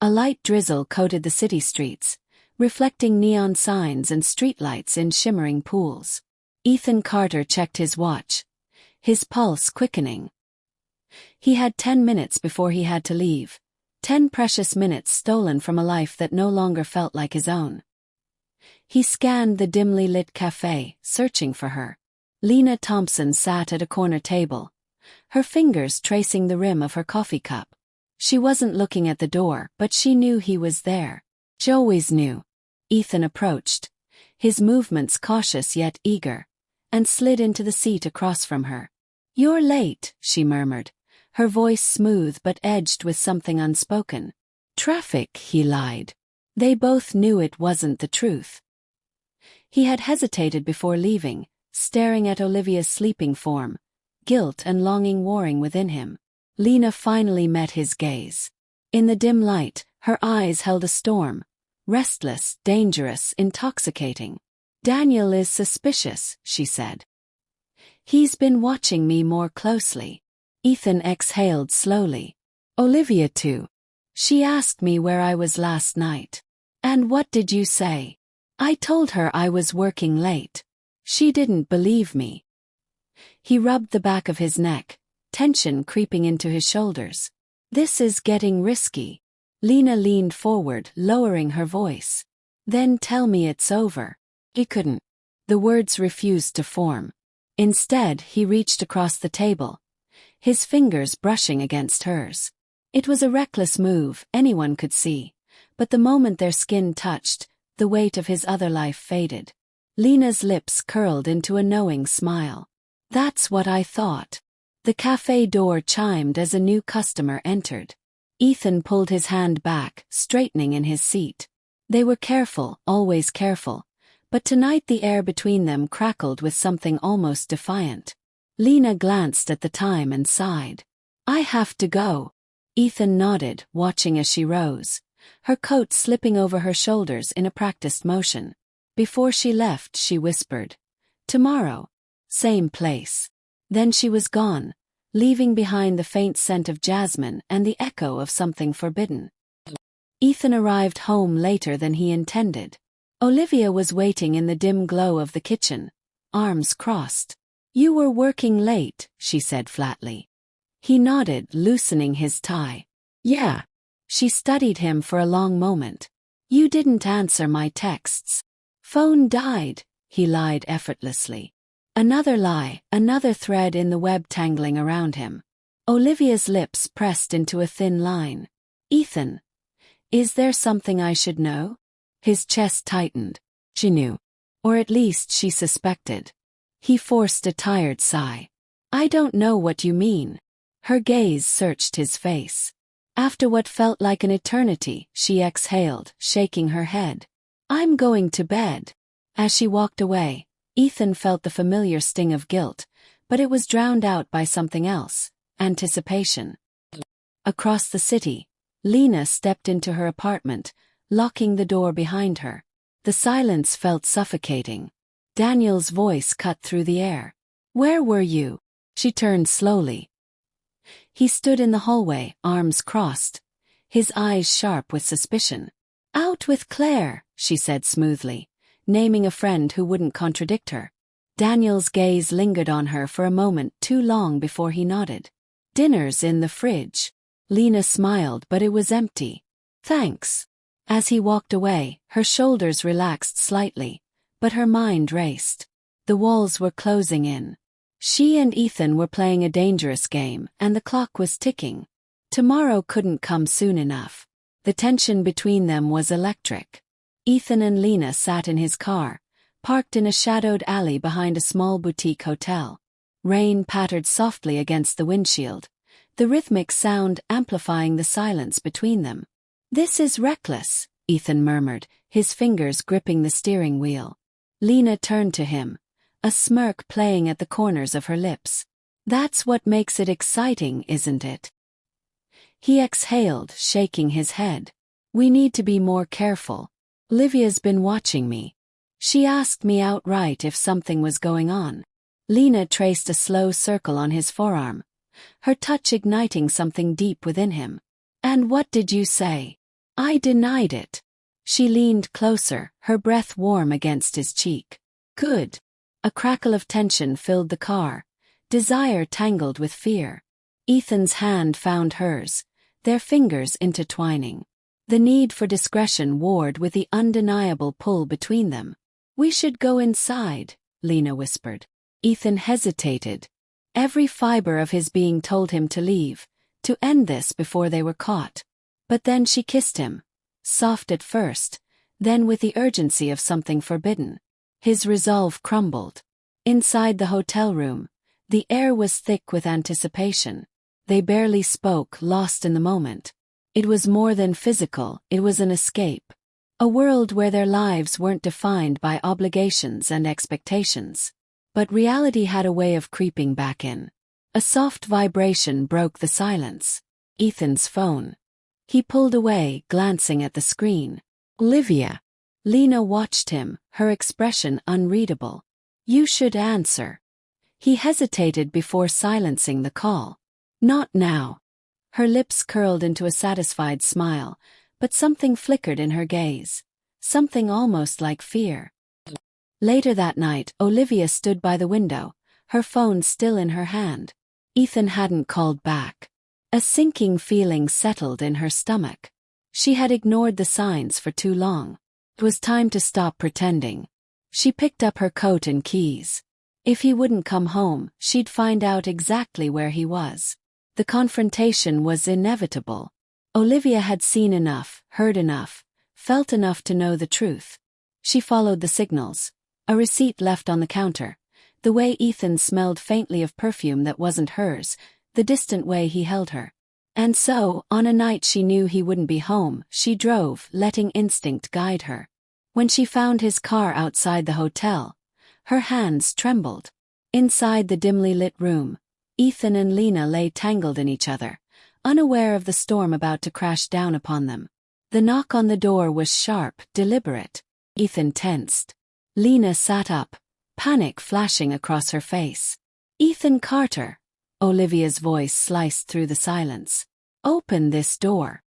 A light drizzle coated the city streets, reflecting neon signs and streetlights in shimmering pools. Ethan Carter checked his watch, his pulse quickening. He had 10 minutes before he had to leave, 10 precious minutes stolen from a life that no longer felt like his own. He scanned the dimly lit cafe, searching for her. Lena Thompson sat at a corner table, her fingers tracing the rim of her coffee cup. She wasn't looking at the door, but she knew he was there. She always knew. Ethan approached, his movements cautious yet eager, and slid into the seat across from her. "You're late," she murmured, her voice smooth but edged with something unspoken. "Traffic," he lied. They both knew it wasn't the truth. He had hesitated before leaving, staring at Olivia's sleeping form, guilt and longing warring within him. Lena finally met his gaze. In the dim light, her eyes held a storm, restless, dangerous, intoxicating. "Daniel is suspicious," she said. "He's been watching me more closely." Ethan exhaled slowly. "Olivia too. She asked me where I was last night." "And what did you say?" "I told her I was working late. She didn't believe me." He rubbed the back of his neck, tension creeping into his shoulders. "This is getting risky." Lena leaned forward, lowering her voice. "Then tell me it's over." He couldn't. The words refused to form. Instead, he reached across the table, his fingers brushing against hers. It was a reckless move, anyone could see, but the moment their skin touched, the weight of his other life faded. Lena's lips curled into a knowing smile. "That's what I thought." The cafe door chimed as a new customer entered. Ethan pulled his hand back, straightening in his seat. They were careful, always careful, but tonight the air between them crackled with something almost defiant. Lena glanced at the time and sighed. "I have to go." Ethan nodded, watching as she rose, her coat slipping over her shoulders in a practiced motion. Before she left, she whispered, "Tomorrow. Same place." Then she was gone, leaving behind the faint scent of jasmine and the echo of something forbidden. Ethan arrived home later than he intended. Olivia was waiting in the dim glow of the kitchen, arms crossed. "You were working late," she said flatly. He nodded, loosening his tie. "Yeah." She studied him for a long moment. "You didn't answer my texts." "Phone died," he lied effortlessly. Another lie, another thread in the web tangling around him. Olivia's lips pressed into a thin line. "Ethan, is there something I should know?" His chest tightened. She knew. Or at least she suspected. He forced a tired sigh. "I don't know what you mean." Her gaze searched his face. After what felt like an eternity, she exhaled, shaking her head. "I'm going to bed." As she walked away, Ethan felt the familiar sting of guilt, but it was drowned out by something else, anticipation. Across the city, Lena stepped into her apartment, locking the door behind her. The silence felt suffocating. Daniel's voice cut through the air. "Where were you?" She turned slowly. He stood in the hallway, arms crossed, his eyes sharp with suspicion. "Out with Claire," she said smoothly, naming a friend who wouldn't contradict her. Daniel's gaze lingered on her for a moment too long before he nodded. "Dinner's in the fridge." Lena smiled, but it was empty. "Thanks." As he walked away, her shoulders relaxed slightly, but her mind raced. The walls were closing in. She and Ethan were playing a dangerous game, and the clock was ticking. Tomorrow couldn't come soon enough. The tension between them was electric. Ethan and Lena sat in his car, parked in a shadowed alley behind a small boutique hotel. Rain pattered softly against the windshield, the rhythmic sound amplifying the silence between them. "This is reckless," Ethan murmured, his fingers gripping the steering wheel. Lena turned to him, a smirk playing at the corners of her lips. "That's what makes it exciting, isn't it?" He exhaled, shaking his head. "We need to be more careful. Olivia's been watching me. She asked me outright if something was going on." Lena traced a slow circle on his forearm, her touch igniting something deep within him. "And what did you say?" I denied it. She leaned closer, her breath warm against his cheek. Good. A crackle of tension filled the car, desire tangled with fear. Ethan's hand found hers, their fingers intertwining. The need for discretion warred with the undeniable pull between them. We should go inside, Lena whispered. Ethan hesitated. Every fiber of his being told him to leave, to end this before they were caught. But then she kissed him, soft at first, then with the urgency of something forbidden. His resolve crumbled. Inside the hotel room, the air was thick with anticipation. They barely spoke, lost in the moment. It was more than physical, it was an escape. A world where their lives weren't defined by obligations and expectations. But reality had a way of creeping back in. A soft vibration broke the silence. Ethan's phone. He pulled away, glancing at the screen. Olivia. Lena watched him, her expression unreadable. You should answer. He hesitated before silencing the call. Not now. Her lips curled into a satisfied smile, but something flickered in her gaze. Something almost like fear. Later that night, Olivia stood by the window, her phone still in her hand. Ethan hadn't called back. A sinking feeling settled in her stomach. She had ignored the signs for too long. It was time to stop pretending. She picked up her coat and keys. If he wouldn't come home, she'd find out exactly where he was. The confrontation was inevitable. Olivia had seen enough, heard enough, felt enough to know the truth. She followed the signals. A receipt left on the counter. The way Ethan smelled faintly of perfume that wasn't hers, the distant way he held her. And so, on a night she knew he wouldn't be home, she drove, letting instinct guide her. When she found his car outside the hotel, her hands trembled. Inside the dimly lit room, Ethan and Lena lay tangled in each other, unaware of the storm about to crash down upon them. The knock on the door was sharp, deliberate. Ethan tensed. Lena sat up, panic flashing across her face. Ethan Carter. Olivia's voice sliced through the silence. Open this door.